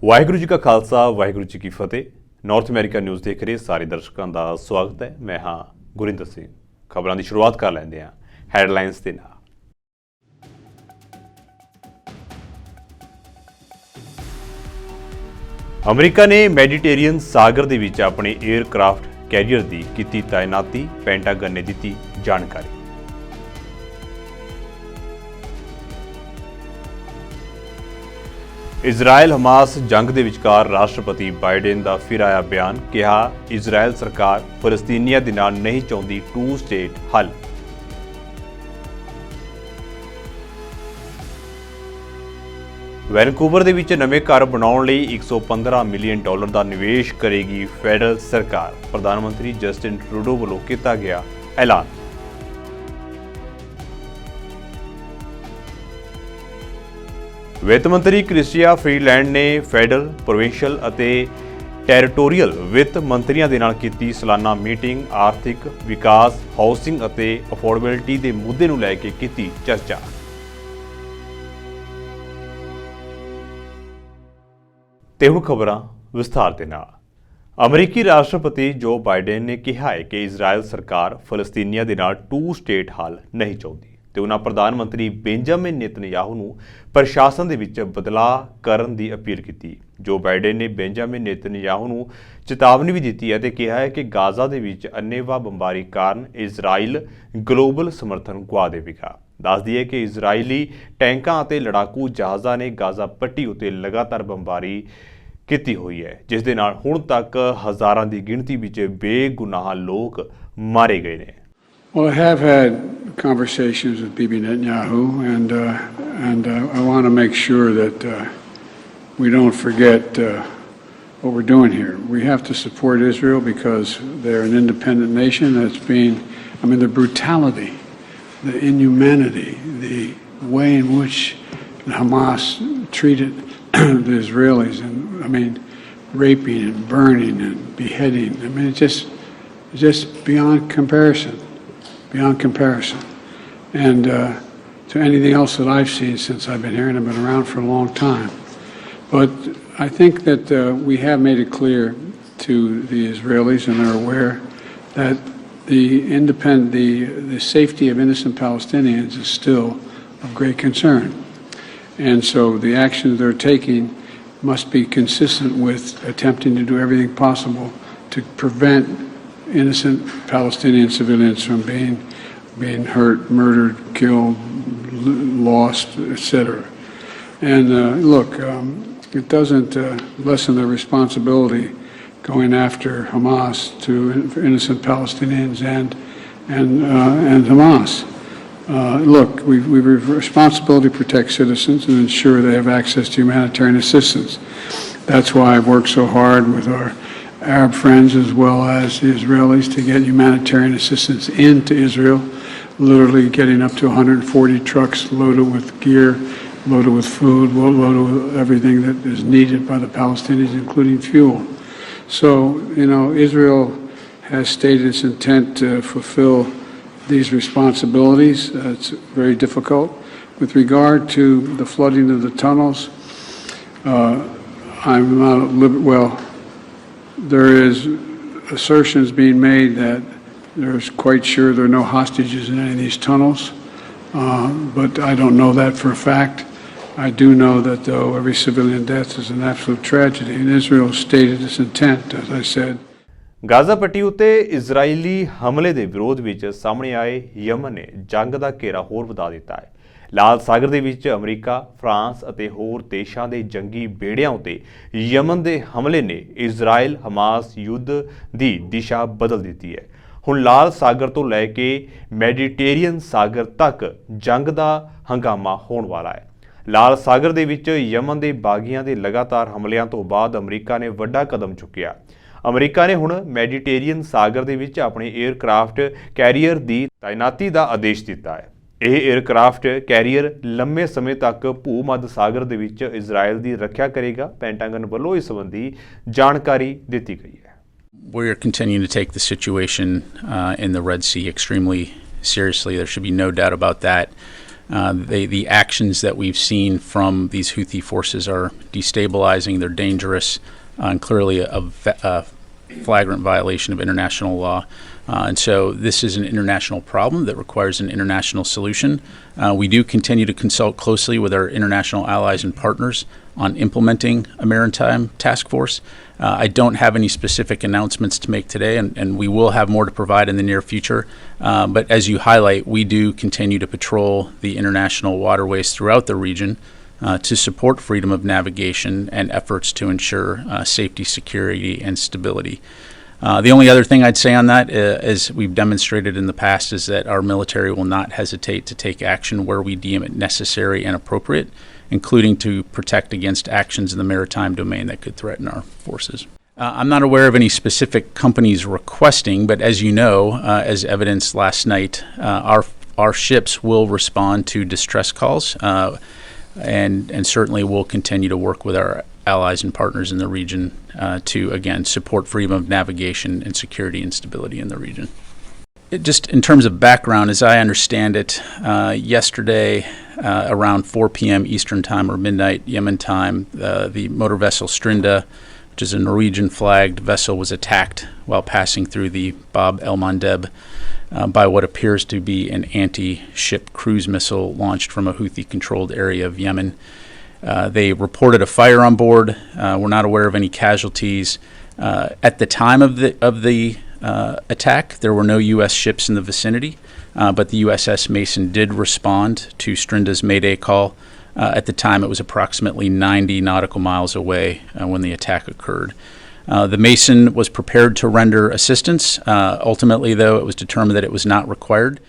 ਵਾਹਿਗੁਰੂ ਜੀ ਕਾ ਖਾਲਸਾ ਵਾਹਿਗੁਰੂ ਜੀ ਕੀ ਫਤਿਹ। North America news ਦੇਖ ਰਹੇ ਸਾਰੇ ਦਰਸ਼ਕਾਂ ਦਾ ਸਵਾਗਤ ਹੈ। ਮੈਂ ਹਾਂ ਗੁਰਿੰਦਰ ਸਿੰਘ। ਖਬਰਾਂ ਦੀ ਸ਼ੁਰੂਆਤ ਕਰ ਲੈਂਦੇ ਹਾਂ ਹੈਡਲਾਈਨਸ ਦੇ ਨਾਲ। ਅਮਰੀਕਾ ਨੇ ਮੈਡੀਟੇਰੀਅਨ ਸਾਗਰ ਦੇ ਵਿੱਚ ਆਪਣੇ 에ਅਰਕ੍ਰਾਫਟ ਕੈਰੀਅਰ ਦੀ ਕੀਤੀ ਤਾਇਨਾਤੀ, ਪੈਂਟਾਗਨ ਨੇ ਦਿੱਤੀ ਜਾਣਕਾਰੀ। ਇਜ਼ਰਾਈਲ ਹਮਾਸ ਜੰਗ ਦੇ ਵਿਚਕਾਰ ਰਾਸ਼ਟਰਪਤੀ ਬਾਈਡਨ ਦਾ ਫਿਰ ਆਇਆ ਬਿਆਨ, ਕਿਹਾ ਇਜ਼ਰਾਈਲ ਸਰਕਾਰ ਫਲਸਤੀਨੀਆਂ ਦੇ ਨਾਲ ਨਹੀਂ ਚਾਹੁੰਦੀ ਟੂ ਸਟੇਟ ਹੱਲ। ਵੈਨਕੂਵਰ ਦੇ ਵਿੱਚ ਨਵੇਂ ਘਰ ਬਣਾਉਣ ਲਈ $115 ਮਿਲੀਅਨ ਦਾ ਨਿਵੇਸ਼ ਕਰੇਗੀ ਫੈਡਰਲ ਸਰਕਾਰ। ਪ੍ਰਧਾਨ ਮੰਤਰੀ ਜਸਟਿਨ ਟਰੂਡੋ ਵੱਲੋਂ ਕੀਤਾ ਗਿਆ ਐਲਾਨ। ਵਿੱਤ ਮੰਤਰੀ ਕ੍ਰਿਸਟੀਆ ਫਰੀਲੈਂਡ ਨੇ ਫੈਡਰਲ, ਪ੍ਰੋਵਿੰਸ਼ੀਅਲ ਅਤੇ ਟੈਰੀਟੋਰੀਅਲ ਵਿੱਤ ਮੰਤਰੀਆਂ ਦੇ ਨਾਲ ਕੀਤੀ ਸਾਲਾਨਾ ਮੀਟਿੰਗ। ਆਰਥਿਕ ਵਿਕਾਸ, ਹਾਊਸਿੰਗ ਅਤੇ ਅਫੋਰਡੇਬਿਲਟੀ ਦੇ ਮੁੱਦੇ ਨੂੰ ਲੈ ਕੇ ਕੀਤੀ ਚਰਚਾ। ਤੇ ਹੁਣ ਖਬਰਾਂ ਵਿਸਥਾਰ ਦੇ ਨਾਲ। ਅਮਰੀਕੀ ਰਾਸ਼ਟਰਪਤੀ ਜੋ ਬਾਈਡਨ ਨੇ ਕਿਹਾ ਹੈ ਕਿ ਇਜ਼ਰਾਈਲ ਸਰਕਾਰ ਫਲਸਤੀਨੀਆਂ ਦੇ ਨਾਲ ਟੂ ਸਟੇਟ ਹੱਲ ਨਹੀਂ ਚਾਹੁੰਦੀ ਤੇ ਉਹਨਾਂ ਪ੍ਰਧਾਨ ਮੰਤਰੀ ਬੈਂਜਾਮਿਨ ਨੇਤਨਯਾਹੂ ਨੂੰ ਪ੍ਰਸ਼ਾਸਨ ਦੇ ਵਿੱਚ ਬਦਲਾਅ ਕਰਨ ਦੀ ਅਪੀਲ ਕੀਤੀ। ਜੋ ਬਾਈਡਨ ਨੇ ਬੈਂਜਾਮਿਨ ਨੇਤਨਯਾਹੂ ਨੂੰ ਚੇਤਾਵਨੀ ਵੀ ਦਿੱਤੀ ਹੈ ਤੇ ਕਿਹਾ ਹੈ ਕਿ ਗਾਜ਼ਾ ਦੇ ਵਿੱਚ ਅੰਨ੍ਹੇਵਾਹ ਬੰਬਾਰੀ ਕਾਰਨ ਇਜ਼ਰਾਈਲ ਗਲੋਬਲ ਸਮਰਥਨ ਗੁਆ ਦੇਵੇਗਾ। ਦੱਸ ਦਈਏ ਕਿ ਇਜ਼ਰਾਈਲੀ ਟੈਂਕਾਂ ਅਤੇ ਲੜਾਕੂ ਜਹਾਜ਼ਾਂ ਨੇ ਗਾਜ਼ਾ ਪੱਟੀ ਉੱਤੇ ਲਗਾਤਾਰ ਬੰਬਾਰੀ ਕੀਤੀ ਹੋਈ ਹੈ, ਜਿਸ ਦੇ ਨਾਲ ਹੁਣ ਤੱਕ ਹਜ਼ਾਰਾਂ ਦੀ ਗਿਣਤੀ ਵਿੱਚ ਬੇਗੁਨਾਹ ਲੋਕ ਮਾਰੇ ਗਏ ਨੇ। Well, I have had conversations with Bibi Netanyahu, and I want to make sure that we don't forget what we're doing here. We have to support Israel because they're an independent nation that's being, the brutality, the inhumanity, the way in which Hamas treated the Israelis, and raping and burning and beheading. It's just beyond comparison. And to anything else that I've seen since I've been here, and I've been around for a long time. But I think that we have made it clear to the Israelis, and they're aware, that the safety of innocent Palestinians is still of great concern. And so the actions they're taking must be consistent with attempting to do everything possible to prevent innocent Palestinian civilians from being hurt, murdered, killed, lost, etc. And look, it doesn't lessen their responsibility going after Hamas to innocent Palestinians and Hamas. Look, we have a responsibility to protect citizens and ensure they have access to humanitarian assistance. That's why I've worked so hard with our Arab friends as well as the Israelis to get humanitarian assistance into Israel, literally getting up to 140 trucks loaded with gear, loaded with food, loaded with everything that is needed by the Palestinians, including fuel. So, Israel has stated its intent to fulfill these responsibilities. It's very difficult. With regard to the flooding of the tunnels, there is assertions being made that there's quite sure there are no hostages in any of these tunnels, but I don't know that for a fact. I do know that, though, every civilian death is an absolute tragedy, and Israel stated its intent, as I said. Gaza ਪੱਟੀ ਉੱਤੇ Israeli ਹਮਲੇ ਦੇ ਵਿਰੋਧ ਵਿੱਚ ਸਾਹਮਣੇ ਆਏ ਯਮਨ ਨੇ ਜੰਗ ਦਾ ਘੇਰਾ ਹੋਰ ਵਧਾ ਦਿੱਤਾ ਹੈ। ਲਾਲ ਸਾਗਰ ਦੇ ਵਿੱਚ ਅਮਰੀਕਾ, ਫਰਾਂਸ ਅਤੇ ਹੋਰ ਦੇਸ਼ਾਂ ਦੇ ਜੰਗੀ ਬੇੜਿਆਂ ਉੱਤੇ ਯਮਨ ਦੇ ਹਮਲੇ ਨੇ ਇਜ਼ਰਾਈਲ ਹਮਾਸ ਯੁੱਧ ਦੀ ਦਿਸ਼ਾ ਬਦਲ ਦਿੱਤੀ ਹੈ। ਹੁਣ ਲਾਲ ਸਾਗਰ ਤੋਂ ਲੈ ਕੇ ਮੈਡੀਟੇਰੀਅਨ ਸਾਗਰ ਤੱਕ ਜੰਗ ਦਾ ਹੰਗਾਮਾ ਹੋਣ ਵਾਲਾ ਹੈ। ਲਾਲ ਸਾਗਰ ਦੇ ਵਿੱਚ ਯਮਨ ਦੇ ਬਾਗੀਆਂ ਦੇ ਲਗਾਤਾਰ ਹਮਲਿਆਂ ਤੋਂ ਬਾਅਦ ਅਮਰੀਕਾ ਨੇ ਵੱਡਾ ਕਦਮ ਚੁੱਕਿਆ। ਅਮਰੀਕਾ ਨੇ ਹੁਣ ਮੈਡੀਟੇਰੀਅਨ ਸਾਗਰ ਦੇ ਵਿੱਚ ਆਪਣੇ 에ਅਰਕ੍ਰਾਫਟ ਕੈਰੀਅਰ ਦੀ ਤਾਇਨਾਤੀ ਦਾ ਆਦੇਸ਼ ਦਿੱਤਾ ਹੈ। ਇਹ 에ਅਰਕ੍ਰਾਫਟ ਕੈਰੀਅਰ ਲੰਮੇ ਸਮੇਂ ਤੱਕ ਭੂ ਮੱਧ ਸਾਗਰ ਦੇ ਵਿੱਚ ਇਜ਼ਰਾਈਲ ਦੀ ਰੱਖਿਆ ਕਰੇਗਾ। ਪੈਂਟਾਗਨ ਵੱਲੋਂ ਇਸ ਸੰਬੰਧੀ ਜਾਣਕਾਰੀ ਦਿੱਤੀ ਗਈ ਹੈ। We are continuing to take the situation in the Red Sea extremely seriously. There should be no doubt about that. The actions that we've seen from these Houthi forces are destabilizing, they're dangerous, and clearly a flagrant violation of international law. And so this is an international problem that requires an international solution. We do continue to consult closely with our international allies and partners on implementing a maritime task force. I don't have any specific announcements to make today, and we will have more to provide in the near future. But as you highlight, we do continue to patrol the international waterways throughout the region to support freedom of navigation and efforts to ensure safety, security, and stability. The only other thing I'd say on that, as we've demonstrated in the past, is that our military will not hesitate to take action where we deem it necessary and appropriate, including to protect against actions in the maritime domain that could threaten our forces. I'm not aware of any specific companies requesting, but as you know, as evidenced last night, our ships will respond to distress calls, and certainly will continue to work with our allies and partners in the region to, again, support freedom of navigation and security and stability in the region. Just in terms of background, as I understand it, yesterday around 4 p.m. Eastern Time or midnight Yemen time, the motor vessel Strinda, which is a Norwegian-flagged vessel, was attacked while passing through the Bab el-Mandeb by what appears to be an anti-ship cruise missile launched from a Houthi-controlled area of Yemen. They reported a fire on board. We're not aware of any casualties. At the time of the attack, there were no U.S. ships in the vicinity, but the USS Mason did respond to Strinda's Mayday call. At the time, it was approximately 90 nautical miles away when the attack occurred. The Mason was prepared to render assistance. Ultimately, though, it was determined that it was not required.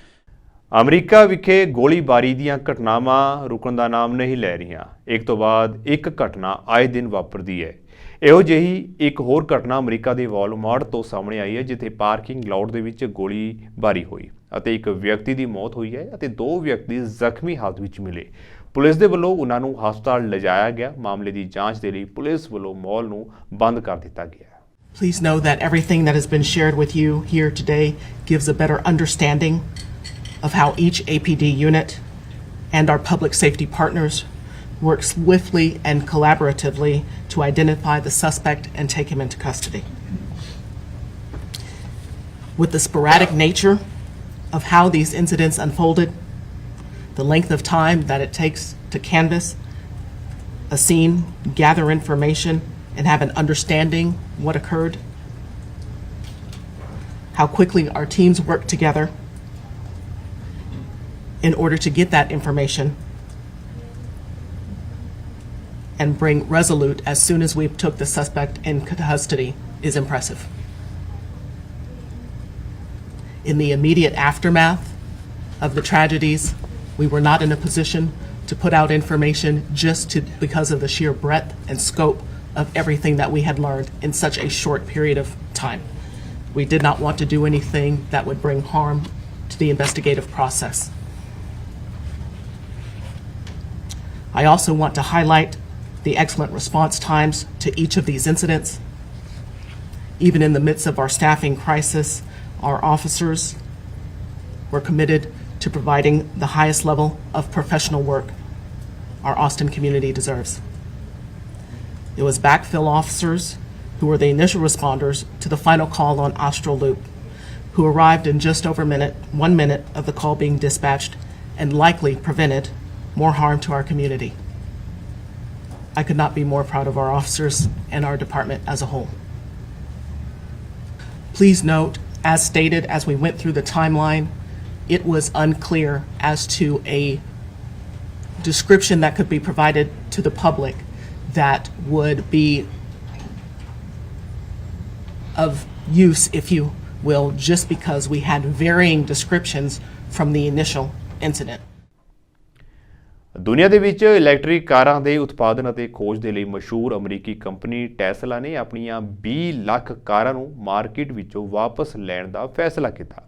America ਵਿਖੇ ਗੋਲੀਬਾਰੀ ਦੀਆਂ ਘਟਨਾਵਾਂ ਰੁਕਣ ਦਾ ਨਾਮ ਨਹੀਂ ਲੈ ਰਹੀਆਂ। ਇੱਕ ਤੋਂ ਬਾਅਦ ਇੱਕ ਘਟਨਾ ਆਏ ਦਿਨ ਵਾਪਰਦੀ ਹੈ। ਇਹੋ ਜਿਹੀ ਇੱਕ ਹੋਰ ਘਟਨਾ ਅਮਰੀਕਾ ਦੇ ਵਾਲਮਾਰਟ ਤੋਂ ਸਾਹਮਣੇ ਆਈ ਹੈ, ਜਿੱਥੇ ਪਾਰਕਿੰਗ ਲਾਟ ਦੇ ਵਿੱਚ ਗੋਲੀਬਾਰੀ ਹੋਈ ਅਤੇ ਇੱਕ ਵਿਅਕਤੀ ਦੀ ਮੌਤ ਹੋਈ ਹੈ ਅਤੇ ਦੋ ਵਿਅਕਤੀ ਜ਼ਖਮੀ ਹਾਲਤ ਵਿੱਚ ਮਿਲੇ। ਪੁਲਿਸ ਦੇ ਵੱਲੋਂ ਉਹਨਾਂ ਨੂੰ ਹਸਪਤਾਲ ਲਿਜਾਇਆ ਗਿਆ। ਮਾਮਲੇ ਦੀ ਜਾਂਚ ਦੇ ਲਈ ਪੁਲਿਸ ਵੱਲੋਂ ਮਾਲ ਨੂੰ ਬੰਦ ਕਰ ਦਿੱਤਾ ਗਿਆ। Please know that everything that has been shared with you here today gives a better understanding of how each APD unit and our public safety partners work swiftly and collaboratively to identify the suspect and take him into custody. With the sporadic nature of how these incidents unfolded, the length of time that it takes to canvass a scene, gather information, and have an understanding what occurred, how quickly our teams work together in order to get that information and bring Resolute as soon as we took the suspect in custody is impressive. In the immediate aftermath of the tragedies, we were not in a position to put out information because of the sheer breadth and scope of everything that we had learned in such a short period of time. We did not want to do anything that would bring harm to the investigative process. I also want to highlight the excellent response times to each of these incidents. Even in the midst of our staffing crisis, our officers were committed to providing the highest level of professional work our Austin community deserves. It was backfill officers who were the initial responders to the final call on Austral Loop, who arrived in just over 1 minute of the call being dispatched and likely prevented more harm to our community. I could not be more proud of our officers and our department as a whole. Please note, as stated as we went through the timeline, it was unclear as to a description that could be provided to the public that would be of use, if you will, just because we had varying descriptions from the initial incident. ਦੁਨੀਆ ਦੇ ਵਿੱਚ electric ਕਾਰਾਂ ਦੇ ਉਤਪਾਦਨ ਅਤੇ ਖੋਜ ਦੇ ਲਈ ਮਸ਼ਹੂਰ ਅਮਰੀਕੀ ਕੰਪਨੀ ਟੈਸਲਾ ਨੇ ਆਪਣੀਆਂ 20 ਲੱਖ ਕਾਰਾਂ ਨੂੰ ਮਾਰਕੀਟ ਵਿੱਚੋਂ ਵਾਪਸ ਲੈਣ ਦਾ ਫੈਸਲਾ ਕੀਤਾ।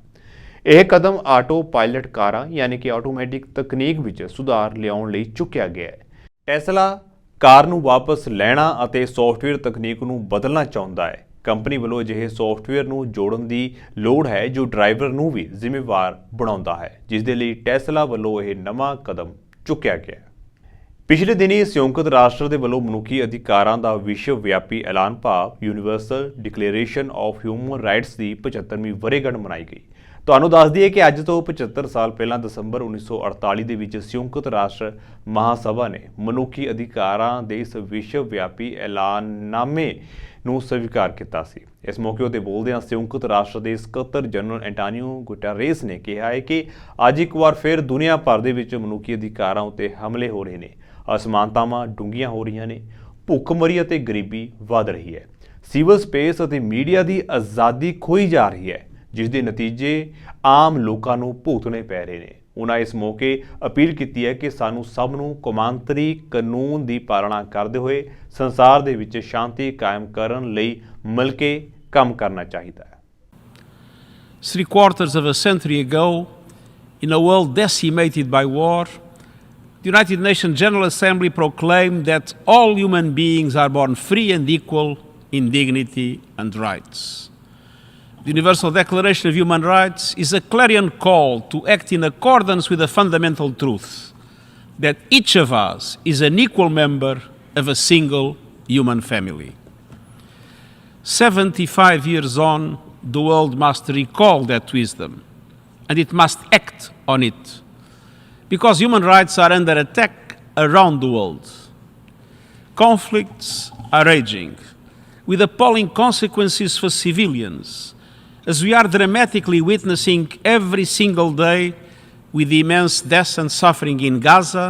ਇਹ ਕਦਮ ਆਟੋ ਪਾਇਲਟ ਕਾਰਾਂ ਯਾਨੀ ਕਿ ਆਟੋਮੈਟਿਕ ਤਕਨੀਕ ਵਿੱਚ ਸੁਧਾਰ ਲਿਆਉਣ ਲਈ ਚੁੱਕਿਆ ਗਿਆ ਹੈ। ਟੈਸਲਾ ਕਾਰ ਨੂੰ ਵਾਪਸ ਲੈਣਾ ਅਤੇ ਸੌਫਟਵੇਅਰ ਤਕਨੀਕ ਨੂੰ ਬਦਲਣਾ ਚਾਹੁੰਦਾ ਹੈ। ਕੰਪਨੀ ਵੱਲੋਂ ਅਜਿਹੇ ਸੌਫਟਵੇਅਰ ਨੂੰ ਜੋੜਨ ਦੀ ਲੋੜ ਹੈ ਜੋ ਡਰਾਈਵਰ ਨੂੰ ਵੀ ਜ਼ਿੰਮੇਵਾਰ ਬਣਾਉਂਦਾ ਹੈ, ਜਿਸ ਦੇ ਲਈ ਟੈਸਲਾ ਵੱਲੋਂ ਇਹ ਨਵਾਂ ਕਦਮ ਚੁੱਕਿਆ ਗਿਆ। ਪਿਛਲੇ ਦਿਨੀ ਸੰਯੁਕਤ ਰਾਸ਼ਟਰ ਦੇ ਵੱਲੋਂ ਮਨੁੱਖੀ ਅਧਿਕਾਰਾਂ ਦਾ ਵਿਸ਼ਵ ਵਿਆਪੀ ਐਲਾਨ ਭਾਵ universal declaration of human rights ਦੀ 75ਵੀਂ ਵਰ੍ਹੇਗੰਢ ਮਨਾਈ ਗਈ। ਤੁਹਾਨੂੰ ਦੱਸ ਦਈਏ ਕਿ ਅੱਜ ਤੋਂ 75 ਸਾਲ ਪਹਿਲਾਂ ਦਸੰਬਰ 1948 ਦੇ ਵਿੱਚ ਸੰਯੁਕਤ ਰਾਸ਼ਟਰ ਮਹਾਸਭਾ ਨੇ ਮਨੁੱਖੀ ਅਧਿਕਾਰਾਂ ਦੇ ਇਸ ਵਿਸ਼ਵ ਵਿਆਪੀ ਐਲਾਨਨਾਮੇ ਨੂੰ ਸਵੀਕਾਰ ਕੀਤਾ ਸੀ। ਇਸ ਮੌਕੇ ਉੱਤੇ ਬੋਲਦਿਆਂ ਸੰਯੁਕਤ ਰਾਸ਼ਟਰ ਦੇ ਸਕੱਤਰ ਜਨਰਲ ਐਂਟੋਨੀਓ ਗੁਟੇਰੇਸ ਨੇ ਕਿਹਾ ਹੈ ਕਿ ਅੱਜ ਇੱਕ ਵਾਰ ਫਿਰ ਦੁਨੀਆ ਭਰ ਦੇ ਵਿੱਚ ਮਨੁੱਖੀ ਅਧਿਕਾਰਾਂ ਉੱਤੇ ਹਮਲੇ ਹੋ ਰਹੇ ਨੇ, ਅਸਮਾਨਤਾਵਾਂ ਡੂੰਘੀਆਂ ਹੋ ਰਹੀਆਂ ਨੇ, ਭੁੱਖਮਰੀ ਅਤੇ ਗਰੀਬੀ ਵਧ ਰਹੀ ਹੈ, ਸਿਵਲ ਸਪੇਸ ਅਤੇ ਮੀਡੀਆ ਦੀ ਆਜ਼ਾਦੀ ਖੋਈ ਜਾ ਰਹੀ ਹੈ, ਜਿਸ ਦੇ ਨਤੀਜੇ ਆਮ ਲੋਕਾਂ ਨੂੰ ਭੁਗਤਣੇ ਪੈ ਰਹੇ ਨੇ। ਉਹਨਾਂ ਇਸ ਮੌਕੇ ਅਪੀਲ ਕੀਤੀ ਹੈ ਕਿ ਸਾਨੂੰ ਸਭ ਨੂੰ ਕੌਮਾਂਤਰੀ ਕਾਨੂੰਨ ਦੀ ਪਾਲਣਾ ਕਰਦੇ ਹੋਏ ਸੰਸਾਰ ਦੇ ਵਿੱਚ ਸ਼ਾਂਤੀ ਕਾਇਮ ਕਰਨ ਲਈ ਮਿਲ ਕੇ ਕੰਮ ਕਰਨਾ ਚਾਹੀਦਾ ਹੈ। 3/4 of a century ago, in a world decimated by war, the United Nations General Assembly proclaimed that all human beings are born free and equal in dignity and rights. The Universal Declaration of Human Rights is a clarion call to act in accordance with the fundamental truth that each of us is an equal member of a single human family. 75 years on, the world must recall that wisdom, and it must act on it, because human rights are under attack around the world. Conflicts are raging, with appalling consequences for civilians, as we are dramatically witnessing every single day with the immense deaths and suffering in Gaza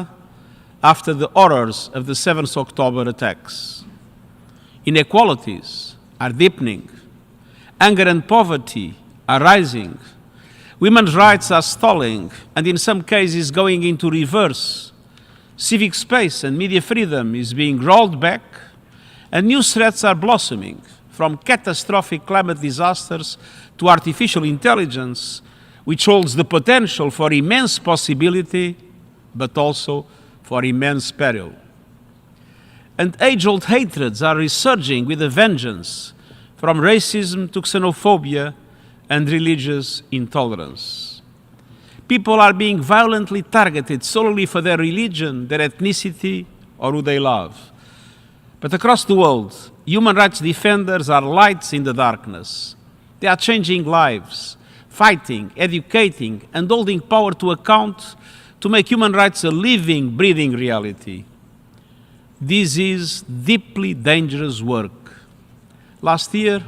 after the horrors of the 7th October attacks. Inequalities are deepening, anger and poverty are rising, women's rights are stalling and in some cases going into reverse, civic space and media freedom is being rolled back, and new threats are blossoming, from catastrophic climate disasters to artificial intelligence, which holds the potential for immense possibility, but also for immense peril. And age-old hatreds are resurging with a vengeance, from racism to xenophobia and religious intolerance. People are being violently targeted solely for their religion, their ethnicity, or who they love. But across the world, human rights defenders are lights in the darkness. They are changing lives, fighting, educating, and holding power to account to make human rights a living, breathing reality. This is deeply dangerous work. Last year,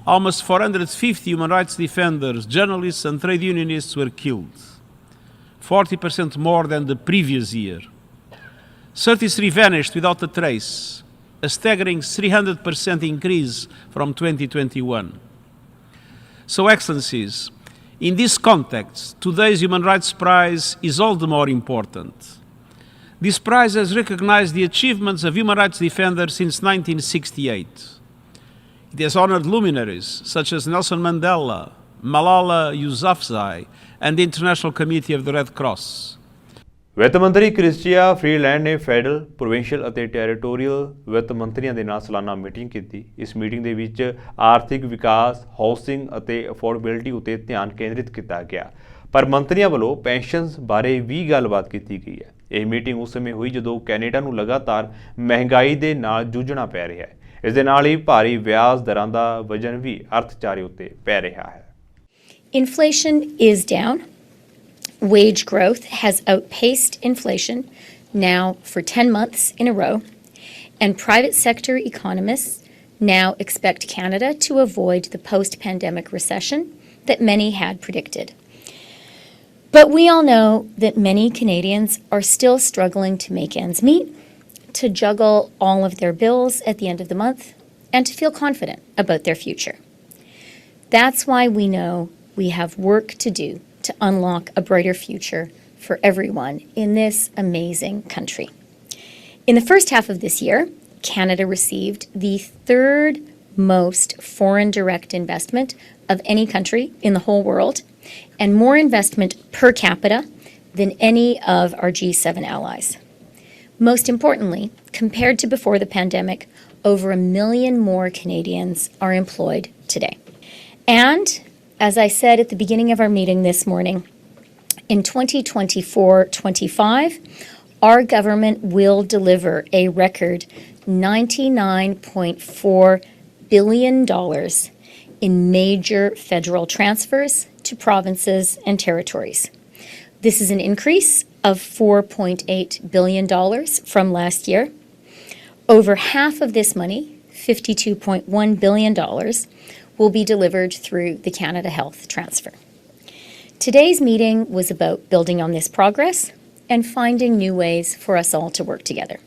almost 450 human rights defenders, journalists, and trade unionists were killed, 40% more than the previous year. 33 vanished without a trace, a staggering 300% increase from 2021. So, Excellencies, in this context, today's Human Rights Prize is all the more important. This prize has recognized the achievements of human rights defenders since 1968. It has honored luminaries such as Nelson Mandela, Malala Yousafzai, and the International Committee of the Red Cross. ਵਿੱਤ ਮੰਤਰੀ Christy Freeland ਨੇ federal, provincial ਅਤੇ territorial ਵਿੱਤ ਮੰਤਰੀਆਂ ਦੇ ਨਾਲ ਸਾਲਾਨਾ meeting ਕੀਤੀ। ਇਸ ਮੀਟਿੰਗ ਦੇ ਵਿੱਚ ਆਰਥਿਕ ਵਿਕਾਸ, ਹਾਊਸਿੰਗ ਅਤੇ ਅਫੋਰਡੇਬਿਲਟੀ ਉੱਤੇ ਧਿਆਨ ਕੇਂਦਰਿਤ ਕੀਤਾ ਗਿਆ, ਪਰ ਮੰਤਰੀਆਂ ਵੱਲੋਂ ਪੈਨਸ਼ਨਸ ਬਾਰੇ ਵੀ ਗੱਲਬਾਤ ਕੀਤੀ ਗਈ ਹੈ। ਇਹ ਮੀਟਿੰਗ ਉਸ ਸਮੇਂ ਹੋਈ ਜਦੋਂ ਕੈਨੇਡਾ ਨੂੰ ਲਗਾਤਾਰ ਮਹਿੰਗਾਈ ਦੇ ਨਾਲ ਜੂਝਣਾ ਪੈ ਰਿਹਾ ਹੈ। ਇਸ ਦੇ ਨਾਲ ਹੀ ਭਾਰੀ ਵਿਆਜ ਦਰਾਂ ਦਾ ਵਜ਼ਨ ਵੀ ਅਰਥਚਾਰੇ ਉੱਤੇ ਪੈ ਰਿਹਾ ਹੈ। Inflation is down. Wage growth has outpaced inflation now for 10 months in a row, and private sector economists now expect Canada to avoid the post-pandemic recession that many had predicted. But we all know that many Canadians are still struggling to make ends meet, to juggle all of their bills at the end of the month, and to feel confident about their future. That's why we know we have work to do to unlock a brighter future for everyone in this amazing country. In the first half of this year, Canada received the third most foreign direct investment of any country in the whole world, and more investment per capita than any of our G7 allies. Most importantly, compared to before the pandemic, over 1 million more Canadians are employed today. And as I said at the beginning of our meeting this morning, in 2024-25, our government will deliver a record $99.4 billion in major federal transfers to provinces and territories. This is an increase of $4.8 billion from last year. Over half of this money, $52.1 billion, will be delivered through the Canada Health Transfer. Today's meeting was about building on this progress and finding new ways for us all to work together.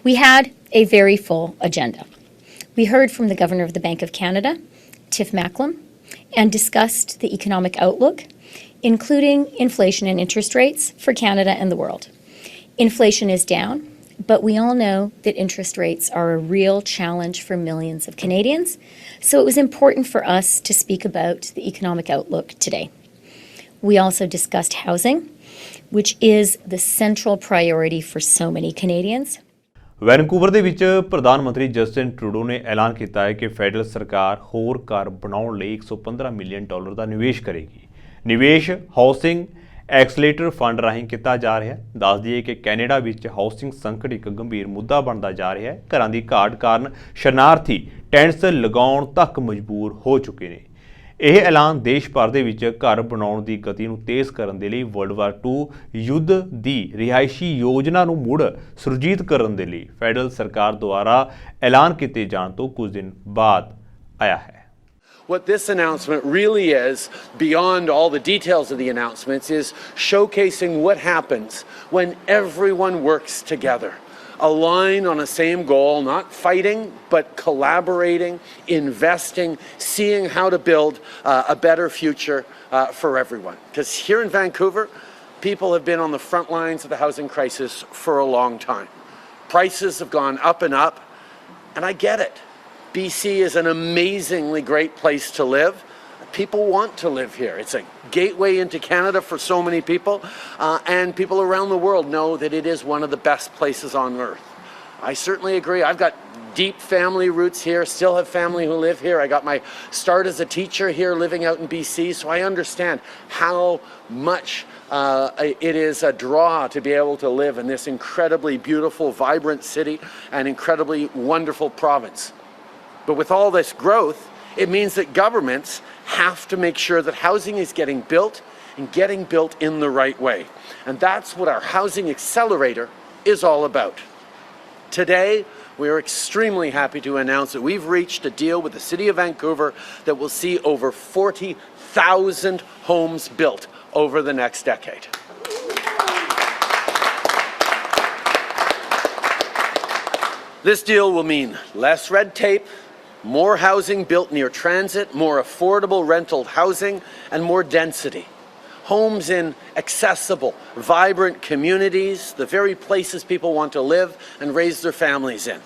We had a very full agenda. We heard from the Governor of the Bank of Canada, Tiff Macklem, and discussed the economic outlook, including inflation and interest rates for Canada and the world. Inflation is down, but we all know that interest rates are a real challenge for millions of Canadians, so it was important for us to speak about the economic outlook today. We also discussed housing, which is the central priority for so many Canadians. Vancouver ਦੇ ਵਿੱਚ ਪ੍ਰਧਾਨ ਮੰਤਰੀ Justin Trudeau ਨੇ ਐਲਾਨ ਕੀਤਾ ਹੈ ਕਿ federal ਸਰਕਾਰ ਹੋਰ ਘਰ ਬਣਾਉਣ ਲਈ $115 ਮਿਲੀਅਨ ਦਾ ਨਿਵੇਸ਼ ਕਰੇਗੀ। ਨਿਵੇਸ਼ ਹਾਊਸਿੰਗ ਐਕਸਲੇਟਰ ਫੰਡ ਰਾਹੀਂ ਕੀਤਾ ਜਾ ਰਿਹਾ ਹੈ। ਦੱਸ ਦਈਏ ਕਿ ਕੈਨੇਡਾ ਵਿੱਚ ਹਾਊਸਿੰਗ ਸੰਕਟ ਇੱਕ ਗੰਭੀਰ ਮੁੱਦਾ ਬਣਦਾ ਜਾ ਰਿਹਾ ਹੈ। ਘਰਾਂ ਦੀ ਘਾਟ ਕਾਰਨ ਸ਼ਰਨਾਰਥੀ ਟੈਂਟਸ ਲਗਾਉਣ ਤੱਕ ਮਜਬੂਰ ਹੋ ਚੁੱਕੇ ਨੇ। ਇਹ ਐਲਾਨ ਦੇਸ਼ ਭਰ ਦੇ ਵਿੱਚ ਘਰ ਬਣਾਉਣ ਦੀ ਗਤੀ ਨੂੰ ਤੇਜ਼ ਕਰਨ ਦੇ ਲਈ ਵਰਲਡ ਵਾਰ II ਯੁੱਧ ਦੀ ਰਿਹਾਇਸ਼ੀ ਯੋਜਨਾ ਨੂੰ ਮੁੜ ਸੁਰਜੀਤ ਕਰਨ ਦੇ ਲਈ ਫੈਡਰਲ ਸਰਕਾਰ ਦੁਆਰਾ ਐਲਾਨ ਕੀਤੇ ਜਾਣ ਤੋਂ ਕੁਝ ਦਿਨ ਬਾਅਦ ਆਇਆ ਹੈ। What this announcement really is, beyond all the details of the announcements, is showcasing what happens when everyone works together. Aligned on a same goal, not fighting, but collaborating, investing, seeing how to build a better future for everyone. Because here in Vancouver, people have been on the front lines of the housing crisis for a long time. Prices have gone up and up, and I get it. BC is an amazingly great place to live. People want to live here. It's a gateway into Canada for so many people, and people around the world know that it is one of the best places on earth. I certainly agree. I've got deep family roots here, still have family who live here. I got my start as a teacher here living out in BC, so I understand how much it is a draw to be able to live in this incredibly beautiful, vibrant city and incredibly wonderful province. But with all this growth, it means that governments have to make sure that housing is getting built and getting built in the right way. And that's what our housing accelerator is all about. Today, we are extremely happy to announce that we've reached a deal with the City of Vancouver that will see over 40,000 homes built over the next decade. This deal will mean less red tape, more housing built near transit, more affordable rental housing, and more density. Homes in accessible, vibrant communities, the very places people want to live and raise their families in.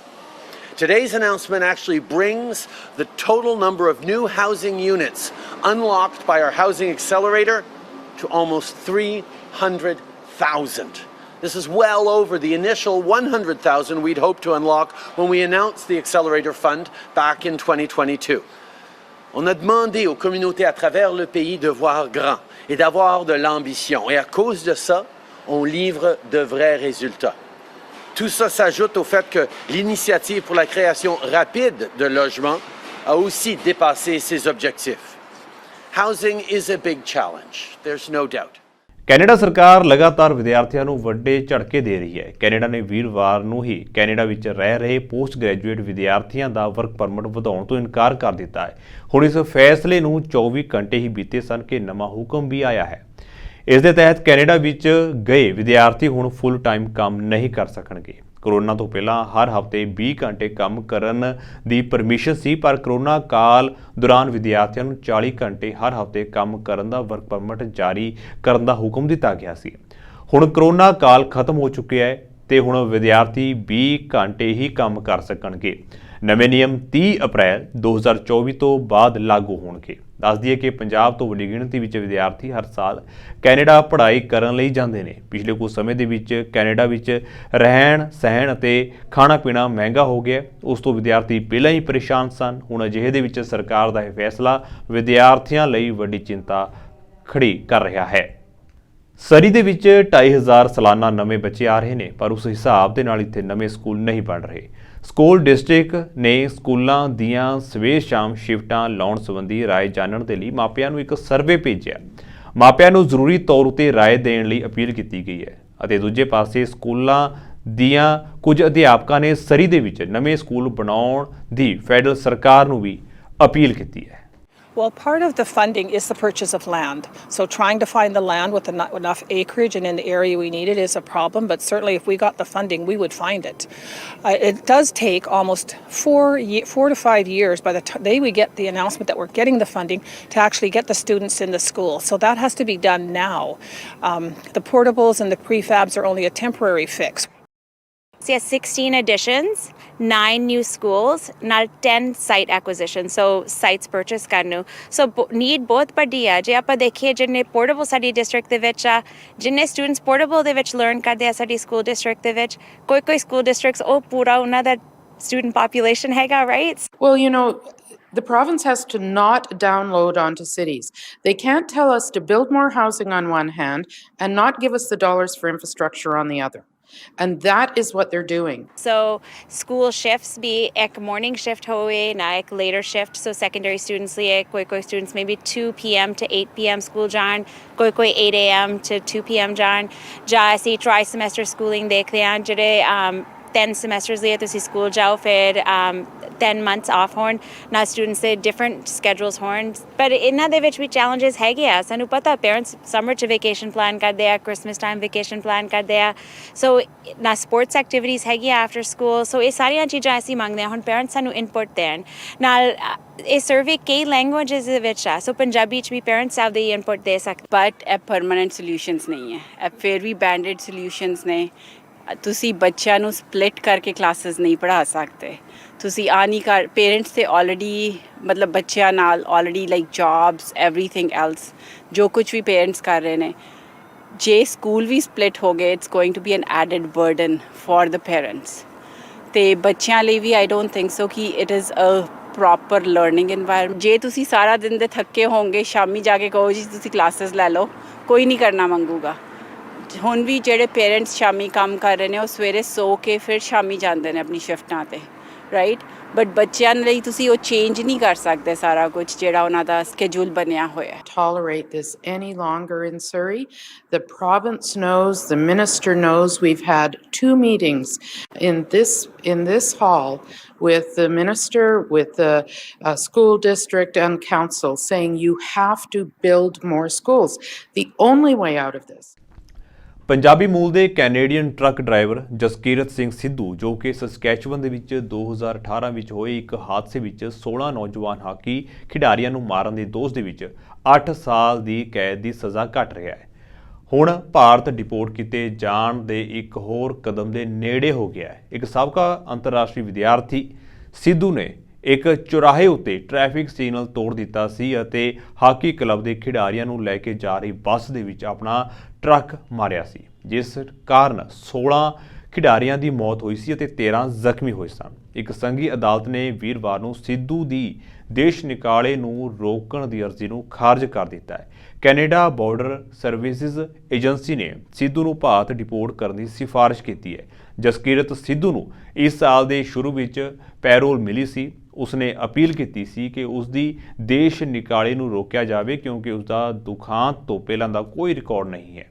Today's announcement actually brings the total number of new housing units unlocked by our housing accelerator to almost 300,000. This is well over the initial 100,000 we'd hoped to unlock when we announced the Accelerator Fund back in 2022. On a demandé aux communautés à travers le pays de voir grand et d'avoir de l'ambition. Et à cause de ça, on livre de vrais résultats. Tout ça s'ajoute au fait que l'initiative pour la création rapide de logements a aussi dépassé ses objectifs. Housing is a big challenge, there's no doubt. Canada ਸਰਕਾਰ ਲਗਾਤਾਰ ਵਿਦਿਆਰਥੀਆਂ ਨੂੰ ਵੱਡੇ ਝਟਕੇ ਦੇ ਰਹੀ ਹੈ। Canada ਨੇ ਵੀਰਵਾਰ ਨੂੰ ਹੀ ਕੈਨੇਡਾ ਵਿੱਚ ਰਹਿ ਰਹੇ ਪੋਸਟ ਗ੍ਰੈਜੂਏਟ ਵਿਦਿਆਰਥੀਆਂ ਦਾ ਵਰਕ ਪਰਮਿਟ ਵਧਾਉਣ ਤੋਂ ਇਨਕਾਰ ਕਰ ਦਿੱਤਾ ਹੈ। ਹੁਣ ਇਸ ਫੈਸਲੇ ਨੂੰ 24 ਘੰਟੇ ਹੀ ਬੀਤੇ ਸਨ ਕਿ ਨਵਾਂ ਹੁਕਮ ਵੀ ਆਇਆ ਹੈ। ਇਸ ਦੇ ਤਹਿਤ ਕੈਨੇਡਾ ਵਿੱਚ ਗਏ ਵਿਦਿਆਰਥੀ ਹੁਣ ਫੁੱਲ ਟਾਈਮ ਕੰਮ ਨਹੀਂ ਕਰ ਸਕਣਗੇ। ਕੋਰੋਨਾ ਤੋਂ ਪਹਿਲਾਂ ਹਰ ਹਫ਼ਤੇ 20 ਘੰਟੇ ਕੰਮ ਕਰਨ ਦੀ ਪਰਮਿਸ਼ਨ ਸੀ, ਪਰ ਕੋਰੋਨਾ ਕਾਲ ਦੌਰਾਨ ਵਿਦਿਆਰਥੀਆਂ ਨੂੰ 40 ਘੰਟੇ ਹਰ ਹਫ਼ਤੇ ਕੰਮ ਕਰਨ ਦਾ ਵਰਕ ਪਰਮਿਟ ਜਾਰੀ ਕਰਨ ਦਾ ਹੁਕਮ ਦਿੱਤਾ ਗਿਆ ਸੀ। ਹੁਣ ਕੋਰੋਨਾ ਕਾਲ ਖਤਮ ਹੋ ਚੁੱਕਿਆ ਹੈ ਤੇ ਹੁਣ ਵਿਦਿਆਰਥੀ 20 ਘੰਟੇ ਹੀ ਕੰਮ ਕਰ ਸਕਣਗੇ। ਨਵੇਂ ਨਿਯਮ 30 ਅਪ੍ਰੈਲ 2024 ਤੋਂ ਬਾਅਦ ਲਾਗੂ ਹੋਣਗੇ। ਦੱਸ ਦਈਏ ਕਿ ਪੰਜਾਬ ਤੋਂ ਵੱਡੀ ਗਿਣਤੀ ਵਿੱਚ ਵਿਦਿਆਰਥੀ ਹਰ ਸਾਲ ਕੈਨੇਡਾ ਪੜ੍ਹਾਈ ਕਰਨ ਲਈ ਜਾਂਦੇ ਨੇ। ਪਿਛਲੇ ਕੁਝ ਸਮੇਂ ਦੇ ਵਿੱਚ ਕੈਨੇਡਾ ਵਿੱਚ ਰਹਿਣ ਸਹਿਣ ਅਤੇ ਖਾਣਾ ਪੀਣਾ ਮਹਿੰਗਾ ਹੋ ਗਿਆ। ਉਸ ਤੋਂ ਵਿਦਿਆਰਥੀ ਪਹਿਲਾਂ ਹੀ ਪਰੇਸ਼ਾਨ ਸਨ। ਹੁਣ ਅਜਿਹੇ ਦੇ ਵਿੱਚ ਸਰਕਾਰ ਦਾ ਇਹ ਫੈਸਲਾ ਵਿਦਿਆਰਥੀਆਂ ਲਈ ਵੱਡੀ ਚਿੰਤਾ ਖੜੀ ਕਰ ਰਿਹਾ ਹੈ। ਸਰੀ ਦੇ ਵਿੱਚ 2500 ਸਾਲਾਨਾ ਨਵੇਂ ਬੱਚੇ ਆ ਰਹੇ ਨੇ, ਪਰ ਉਸ ਹਿਸਾਬ ਦੇ ਨਾਲ ਇੱਥੇ ਨਵੇਂ ਸਕੂਲ ਨਹੀਂ ਬਣ ਰਹੇ। ਸਕੂਲ ਡਿਸਟ੍ਰਿਕਟ ਨੇ ਸਕੂਲਾਂ ਦੀਆਂ ਸਵੇਰ ਸ਼ਾਮ ਸ਼ਿਫਟਾਂ ਲਾਉਣ ਸੰਬੰਧੀ ਰਾਏ ਜਾਣਨ ਦੇ ਲਈ ਮਾਪਿਆਂ ਨੂੰ ਇੱਕ ਸਰਵੇ ਭੇਜਿਆ। ਮਾਪਿਆਂ ਨੂੰ ਜ਼ਰੂਰੀ ਤੌਰ ਉੱਤੇ ਰਾਏ ਦੇਣ ਲਈ ਅਪੀਲ ਕੀਤੀ ਗਈ ਹੈ ਅਤੇ ਦੂਜੇ ਪਾਸੇ ਸਕੂਲਾਂ ਦੀਆਂ ਕੁਝ ਅਧਿਆਪਕਾਂ ਨੇ ਸਰੀ ਦੇ ਵਿੱਚ ਨਵੇਂ ਸਕੂਲ ਬਣਾਉਣ ਦੀ ਫੈਡਰਲ ਸਰਕਾਰ ਨੂੰ ਵੀ ਅਪੀਲ ਕੀਤੀ ਹੈ। Well, part of the funding is the purchase of land. So trying to find the land with enough acreage and in the area we need it is a problem, but certainly if we got the funding, we would find it. It does take almost 4 to 5 years by the day we get the announcement that we're getting the funding to actually get the students in the school. So that has to be done now. The portables and the prefabs are only a temporary fix. So yeah, 16 additions, 9 new schools, ਨਾਲ 10 site acquisition, so sites purchase ਕਰਨ ਨੂੰ। So need ਬਹੁਤ ਵੱਡੀ ਆ। ਜੇ ਆਪਾਂ ਦੇਖੀਏ ਜਿੰਨੇ ਪੋਰਟੇਬਲ ਸਾਡੀ ਡਿਸਟ੍ਰਿਕਟ ਦੇ ਵਿੱਚ ਆ, ਜਿੰਨੇ ਸਟੂਡੈਂਟਸ ਪੋਰਟੇਬਲ ਦੇ ਵਿੱਚ ਲਰਨ ਕਰਦੇ ਆ ਸਾਡੀ ਸਕੂਲ ਡਿਸਟ੍ਰਿਕਟ ਦੇ ਵਿੱਚ, ਕੋਈ ਸਕੂਲ ਡਿਸਟ੍ਰਿਕਟਸ ਉਹ ਪੂਰਾ ਉਹਨਾਂ ਦਾ student population ਹੈਗਾ, right? Well, you know, the province has to not download onto cities. They can't tell us to build more housing on one hand and not give us the dollars for infrastructure on the other. And that is what they're doing. So school shifts be ek morning shift howe na ek later shift, so secondary students liye koi students maybe 2 p.m. to 8 p.m. school jaan, koi 8 a.m. to 2 p.m. jaan ja ਅਸੀਂ tri semester schooling ਦੇਖਦੇ ਹਾਂ ਜਿਹੜੇ 10 semesters liye ਤੁਸੀਂ school ਜਾਓ ਫਿਰ 10 months off ਹੋਣ ਨਾ students ਦੇ different schedules ਹੋਣ। ਪਰ ਇਹਨਾਂ ਦੇ ਵਿੱਚ ਵੀ challenges ਹੈਗੇ ਆ। ਸਾਨੂੰ ਪਤਾ parents summer 'ਚ vacation plan ਕਰਦੇ ਆ, Christmas time vacation plan ਕਰਦੇ ਆ, so ਨਾ sports activities ਹੈਗੀ ਆ after school, so ਇਹ ਸਾਰੀਆਂ ਚੀਜ਼ਾਂ ਅਸੀਂ ਮੰਗਦੇ ਹਾਂ। ਹੁਣ parents ਸਾਨੂੰ input ਦੇਣ ਨਾਲ ਇਹ ਸਰਵੇ ਕਈ ਲੈਂਗੁਏਜਸ ਦੇ ਵਿੱਚ ਆ, ਸੋ ਪੰਜਾਬੀ 'ਚ ਵੀ parents ਆਪਦੇ input ਦੇ ਸਕਦੇ। ਬਟ ਇਹ ਪਰਮਾਨੈਂਟ ਸੋਲਿਊਸ਼ਨਸ ਨਹੀਂ ਹੈ, ਇਹ ਫਿਰ ਵੀ ਬੈਂਡਡ ਸੋਲਿਊਸ਼ਨਸ ਨੇ। ਤੁਸੀਂ ਬੱਚਿਆਂ ਨੂੰ ਸਪਲਿਟ ਕਰਕੇ ਕਲਾਸਿਸ ਨਹੀਂ ਪੜ੍ਹਾ ਸਕਦੇ। ਤੁਸੀਂ ਆ ਨਹੀਂ ਕਰ ਪੇਰੈਂਟਸ ਤੇ ਆਲਰੇਡੀ ਮਤਲਬ ਬੱਚਿਆਂ ਨਾਲ already like jobs everything else ਜੋ ਕੁਝ ਵੀ ਪੇਰੈਂਟਸ ਕਰ ਰਹੇ ਨੇ, ਜੇ ਸਕੂਲ ਵੀ ਸਪਲਿਟ ਹੋ ਗਏ it's going to be an added burden for the parents. ਤੇ ਬੱਚਿਆਂ ਲਈ ਵੀ ਆਈ ਡੋਂਟ ਥਿੰਕ ਸੋ ਕਿ it is a proper learning environment. ਜੇ ਤੁਸੀਂ ਸਾਰਾ ਦਿਨ ਦੇ ਥੱਕੇ ਹੋਵੋਗੇ, ਸ਼ਾਮੀ ਜਾ ਕੇ ਕਹੋ ਜੀ ਤੁਸੀਂ ਕਲਾਸਿਸ ਲੈ ਲਓ, ਕੋਈ ਨਹੀਂ ਕਰਨਾ ਮੰਗੂਗਾ। ਹੁਣ ਵੀ ਜਿਹੜੇ ਪੇਰੈਂਟਸ ਸ਼ਾਮੀ ਕੰਮ ਕਰ ਰਹੇ ਨੇ ਉਹ ਸਵੇਰੇ ਸੋ ਕੇ ਫਿਰ ਸ਼ਾਮੀ ਜਾਂਦੇ ਨੇ ਆਪਣੀ ਸ਼ਿਫਟਾਂ 'ਤੇ, ਰਾਈਟ? ਬਟ ਬੱਚਿਆਂ ਲਈ ਤੁਸੀਂ ਉਹ ਚੇਂਜ ਨਹੀਂ ਕਰ ਸਕਦੇ ਸਾਰਾ ਕੁਝ ਜਿਹੜਾ ਉਹਨਾਂ ਦਾ ਸਕੇਡਿਊਲ ਬਣਿਆ ਹੋਇਆ। Tolerate this any longer in Surrey. The province knows, the minister knows. We've had 2 meetings in this hall with the minister, with the school district and council saying you have to build more schools. The only way out of this. Punjabi ਮੂਲ ਦੇ Canadian truck driver Jaskirat Singh Sidhu, ਜੋ ਕਿ Saskatchewan ਦੇ ਵਿੱਚ 2018 ਵਿੱਚ ਹੋਏ ਇੱਕ ਹਾਦਸੇ ਵਿੱਚ 16 ਨੌਜਵਾਨ ਹਾਕੀ ਖਿਡਾਰੀਆਂ ਨੂੰ ਮਾਰਨ ਦੇ ਦੋਸ਼ ਦੇ ਵਿੱਚ 8 ਸਾਲ ਦੀ ਕੈਦ ਦੀ ਸਜ਼ਾ ਕੱਟ ਰਿਹਾ ਹੈ। ਹੁਣ ਭਾਰਤ ਡਿਪੋਰਟ ਕੀਤੇ ਜਾਣ ਦੇ ਇੱਕ ਹੋਰ ਕਦਮ ਦੇ ਨੇੜੇ ਹੋ ਗਿਆ ਹੈ। ਇੱਕ ਸਾਬਕਾ ਅੰਤਰਰਾਸ਼ਟਰੀ ਵਿਦਿਆਰਥੀ ਸਿੱਧੂ ਨੇ ਇੱਕ ਚੁਰਾਹੇ ਉੱਤੇ ਟ੍ਰੈਫਿਕ ਸਿਗਨਲ ਤੋੜ ਦਿੱਤਾ ਸੀ ਅਤੇ ਹਾਕੀ ਕਲੱਬ ਦੇ ਖਿਡਾਰੀਆਂ ਨੂੰ ਲੈ ਕੇ ਜਾ ਰਹੀ ਬੱਸ ਦੇ ਵਿੱਚ ਆਪਣਾ ਟਰੱਕ ਮਾਰਿਆ ਸੀ, ਜਿਸ ਕਾਰਨ 16 ਖਿਡਾਰੀਆਂ ਦੀ ਮੌਤ ਹੋਈ ਸੀ ਅਤੇ 13 ਜ਼ਖਮੀ ਹੋਏ ਸਨ। ਇੱਕ ਸੰਘੀ ਅਦਾਲਤ ਨੇ ਵੀਰਵਾਰ ਨੂੰ ਸਿੱਧੂ ਦੀ ਦੇਸ਼ ਨਿਕਾਲੇ ਨੂੰ ਰੋਕਣ ਦੀ ਅਰਜ਼ੀ ਨੂੰ ਖਾਰਜ ਕਰ ਦਿੱਤਾ ਹੈ। ਕੈਨੇਡਾ ਬਾਰਡਰ ਸਰਵਿਸਿਜ਼ ਏਜੰਸੀ ਨੇ ਸਿੱਧੂ ਨੂੰ ਭਾਰਤ ਡਿਪੋਰਟ ਕਰਨ ਦੀ ਸਿਫਾਰਿਸ਼ ਕੀਤੀ ਹੈ। ਜਸਕੀਰਤ ਸਿੱਧੂ ਨੂੰ ਇਸ ਸਾਲ ਦੇ ਸ਼ੁਰੂ ਵਿੱਚ ਪੈਰੋਲ ਮਿਲੀ ਸੀ। ਉਸਨੇ ਅਪੀਲ ਕੀਤੀ ਸੀ ਕਿ ਉਸ ਦੀ ਦੇਸ਼ ਨਿਕਾਲੇ ਨੂੰ ਰੋਕਿਆ ਜਾਵੇ ਕਿਉਂਕਿ ਉਸ ਦਾ ਦੁਖਾਂਤ ਤੋਂ ਪਹਿਲਾਂ ਦਾ ਕੋਈ ਰਿਕਾਰਡ ਨਹੀਂ ਹੈ।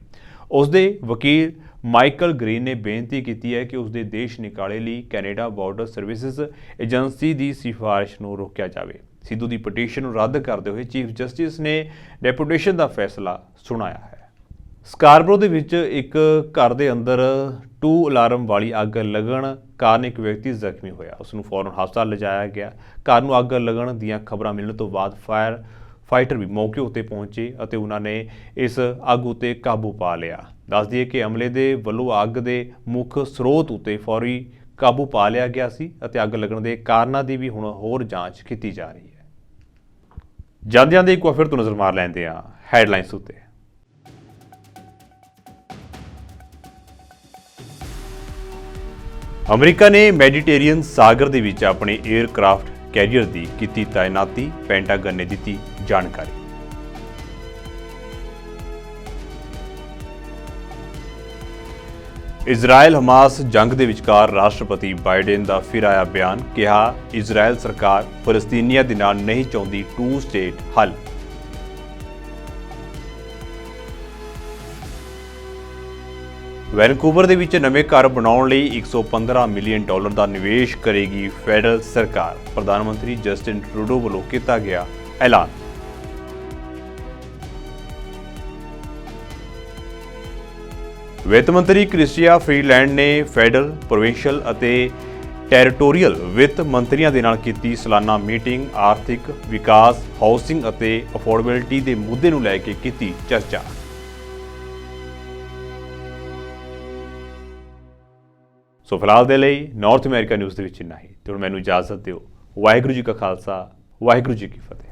ਉਸ ਦੇ ਵਕੀਲ ਮਾਈਕਲ ਗ੍ਰੀਨ ਨੇ ਬੇਨਤੀ ਕੀਤੀ ਹੈ ਕਿ ਉਸ ਦੇ ਦੇਸ਼ ਨਿਕਾਲੇ ਲਈ ਕੈਨੇਡਾ ਬਾਰਡਰ ਸਰਵਿਸਿਜ਼ ਏਜੰਸੀ ਦੀ ਸਿਫਾਰਿਸ਼ ਨੂੰ ਰੋਕਿਆ ਜਾਵੇ। ਸਿੱਧੂ ਦੀ ਪਟੀਸ਼ਨ ਨੂੰ ਰੱਦ ਕਰਦੇ ਹੋਏ ਚੀਫ ਜਸਟਿਸ ਨੇ ਡੈਪੂਟੇਸ਼ਨ ਦਾ ਫੈਸਲਾ ਸੁਣਾਇਆ ਹੈ। ਸਕਾਰਬਰੋ ਦੇ ਵਿੱਚ ਇੱਕ ਘਰ ਦੇ ਅੰਦਰ 2 ਅਲਾਰਮ ਵਾਲੀ ਅੱਗ ਲੱਗਣ ਕਾਰਨ ਇੱਕ ਵਿਅਕਤੀ ਜ਼ਖਮੀ ਹੋਇਆ। ਉਸ ਨੂੰ ਫੌਰਨ ਹਸਪਤਾਲ ਲਿਜਾਇਆ ਗਿਆ। ਘਰ ਨੂੰ ਅੱਗ ਲੱਗਣ ਦੀਆਂ ਖਬਰਾਂ ਮਿਲਣ ਤੋਂ ਬਾਅਦ ਫਾਈਟਰ ਵੀ ਮੌਕੇ ਉੱਤੇ ਪਹੁੰਚੇ ਅਤੇ ਉਹਨਾਂ ਨੇ ਇਸ ਅੱਗ ਉੱਤੇ ਕਾਬੂ ਪਾ ਲਿਆ। ਦੱਸ ਦਈਏ ਕਿ ਅਮਲੇ ਦੇ ਵੱਲੋਂ ਅੱਗ ਦੇ ਮੁੱਖ ਸਰੋਤ ਉੱਤੇ ਫੌਰੀ ਕਾਬੂ ਪਾ ਲਿਆ ਗਿਆ ਸੀ ਅਤੇ ਅੱਗ ਲੱਗਣ ਦੇ ਕਾਰਨਾਂ ਦੀ ਵੀ ਹੁਣ ਹੋਰ ਜਾਂਚ ਕੀਤੀ ਜਾ ਰਹੀ ਹੈ। ਜਾਂਦਿਆਂ ਦੇ ਇੱਕ ਵਾਰ ਫਿਰ ਤੋਂ ਨਜ਼ਰ ਮਾਰ ਲੈਂਦੇ ਹਾਂ ਹੈਡਲਾਈਨਸ ਉੱਤੇ। ਅਮਰੀਕਾ ਨੇ ਮੈਡੀਟੇਰੀਅਨ ਸਾਗਰ ਦੇ ਵਿੱਚ ਆਪਣੇ 에ਅਰਕ੍ਰਾਫਟ ਕੈਰੀਅਰ ਦੀ ਕੀਤੀ ਤਾਇਨਾਤੀ, ਪੈਂਟਾਗਨ ਨੇ ਦਿੱਤੀ ਜਾਣਕਾਰੀ। ਇਜ਼ਰਾਈਲ ਹਮਾਸ ਜੰਗ ਦੇ ਵਿਚਕਾਰ ਰਾਸ਼ਟਰਪਤੀ ਬਾਈਡਨ ਦਾ ਫਿਰ ਆਇਆ ਬਿਆਨ, ਕਿਹਾ ਇਜ਼ਰਾਈਲ ਸਰਕਾਰ ਫਲਸਤੀਨੀਆਂ ਦੇ ਨਾਲ ਨਹੀਂ ਚਾਹੁੰਦੀ 2 ਸਟੇਟ ਹੱਲ। ਵੈਨਕੂਵਰ ਦੇ ਵਿੱਚ ਨਵੇਂ ਘਰ ਬਣਾਉਣ ਲਈ $115 ਮਿਲੀਅਨ ਦਾ ਨਿਵੇਸ਼ ਕਰੇਗੀ ਫੈਡਰਲ ਸਰਕਾਰ। ਪ੍ਰਧਾਨ ਮੰਤਰੀ ਜਸਟਿਨ ਟਰੂਡੋ ਵੱਲੋਂ ਕੀਤਾ ਗਿਆ ਐਲਾਨ। ਵਿੱਤ ਮੰਤਰੀ ਕ੍ਰਿਸਟੀਆ ਫਰੀਲੈਂਡ ਨੇ ਫੈਡਰਲ, ਪ੍ਰੋਵਿੰਸ਼ੀਅਲ ਅਤੇ ਟੈਰੀਟੋਰੀਅਲ ਵਿੱਤ ਮੰਤਰੀਆਂ ਦੇ ਨਾਲ ਕੀਤੀ ਸਾਲਾਨਾ ਮੀਟਿੰਗ। ਆਰਥਿਕ ਵਿਕਾਸ, ਹਾਊਸਿੰਗ ਅਤੇ ਅਫੋਰਡੇਬਿਲਟੀ ਦੇ ਮੁੱਦੇ ਨੂੰ ਲੈ ਕੇ ਕੀਤੀ ਚਰਚਾ। ਸੋ ਫਿਲਹਾਲ ਦੇ ਲਈ ਨਾਰਥ ਅਮਰੀਕਾ ਨਿਊਜ਼ ਦੇ ਵਿੱਚ ਇੰਨਾ ਹੀ। ਤੇ ਹੁਣ ਮੈਨੂੰ ਇਜਾਜ਼ਤ ਦਿਓ। ਵਾਹਿਗੁਰੂ ਜੀ ਕਾ ਖਾਲਸਾ, ਵਾਹਿਗੁਰੂ ਜੀ ਕੀ ਫਤਿਹ।